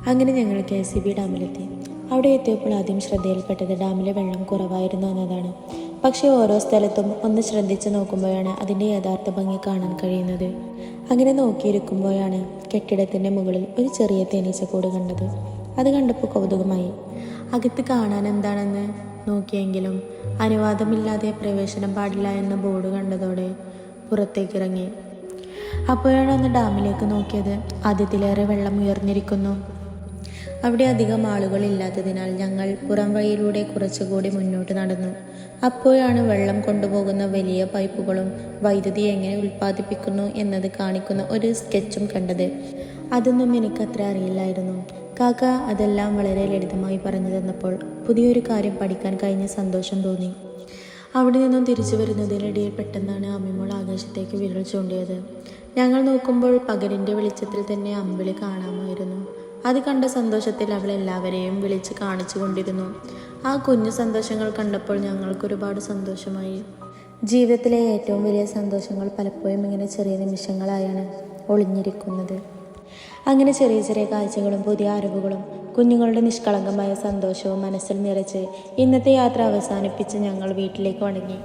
അങ്ങനെ ഞങ്ങൾ KCB ഡാമിലെത്തി. അവിടെ എത്തിയപ്പോൾ ആദ്യം ശ്രദ്ധയിൽപ്പെട്ടത് ഡാമിലെ വെള്ളം കുറവായിരുന്നു എന്നതാണ്. പക്ഷേ ഓരോ സ്ഥലത്തും ഒന്ന് ശ്രദ്ധിച്ച് നോക്കുമ്പോഴാണ് അതിൻ്റെ യഥാർത്ഥ ഭംഗി കാണാൻ കഴിയുന്നത്. അങ്ങനെ നോക്കിയിരിക്കുമ്പോഴാണ് കെട്ടിടത്തിൻ്റെ മുകളിൽ ഒരു ചെറിയ തേനീച്ചക്കൂട് കണ്ടത്. അത് കണ്ടപ്പോൾ കൗതുകമായി. അകത്ത് കാണാൻ എന്താണെന്ന് നോക്കിയെങ്കിലും അനുവാദമില്ലാതെ പ്രവേശനം പാടില്ല എന്ന ബോർഡ് കണ്ടതോടെ പുറത്തേക്കിറങ്ങി. അപ്പോഴാണ് ഒന്ന് ഡാമിലേക്ക് നോക്കിയത്. ആദ്യത്തിലേറെ വെള്ളം ഉയർന്നിരിക്കുന്നു. അവിടെ അധികം ആളുകൾ ഇല്ലാത്തതിനാൽ ഞങ്ങൾ പുറം വഴിയിലൂടെ കുറച്ചുകൂടി മുന്നോട്ട് നടന്നു. അപ്പോഴാണ് വെള്ളം കൊണ്ടുപോകുന്ന വലിയ പൈപ്പുകളും വൈദ്യുതി എങ്ങനെ ഉൽപ്പാദിപ്പിക്കുന്നു എന്നത് കാണിക്കുന്ന ഒരു സ്കെച്ചും കണ്ടത്. അതൊന്നും എനിക്കത്ര അറിയില്ലായിരുന്നു. കാക്ക അതെല്ലാം വളരെ ലളിതമായി പറഞ്ഞു തന്നപ്പോൾ പുതിയൊരു കാര്യം പഠിക്കാൻ കഴിഞ്ഞ സന്തോഷം തോന്നി. അവിടെ നിന്നും തിരിച്ചു വരുന്നതിനിടയിൽ പെട്ടെന്നാണ് അമ്മിമോൾ ആകാശത്തേക്ക് വിരൽ ചൂണ്ടിയത്. ഞങ്ങൾ നോക്കുമ്പോൾ പകലിൻ്റെ വെളിച്ചത്തിൽ തന്നെ അമ്പിളി കാണാമായിരുന്നു. അത് കണ്ട സന്തോഷത്തിൽ അവൾ എല്ലാവരെയും വിളിച്ച് കാണിച്ചു കൊണ്ടിരുന്നു. ആ കുഞ്ഞു സന്തോഷങ്ങൾ കണ്ടപ്പോൾ ഞങ്ങൾക്കൊരുപാട് സന്തോഷമായി. ജീവിതത്തിലെ ഏറ്റവും വലിയ സന്തോഷങ്ങൾ പലപ്പോഴും ഇങ്ങനെ ചെറിയ നിമിഷങ്ങളായാണ് ഒളിഞ്ഞിരിക്കുന്നത്. അങ്ങനെ ചെറിയ ചെറിയ കാഴ്ചകളും പുതിയ അറിവുകളും കുഞ്ഞുങ്ങളുടെ നിഷ്കളങ്കമായ സന്തോഷവും മനസ്സിൽ നിറച്ച് ഇന്നത്തെ യാത്ര അവസാനിപ്പിച്ച് ഞങ്ങൾ വീട്ടിലേക്ക് മടങ്ങി.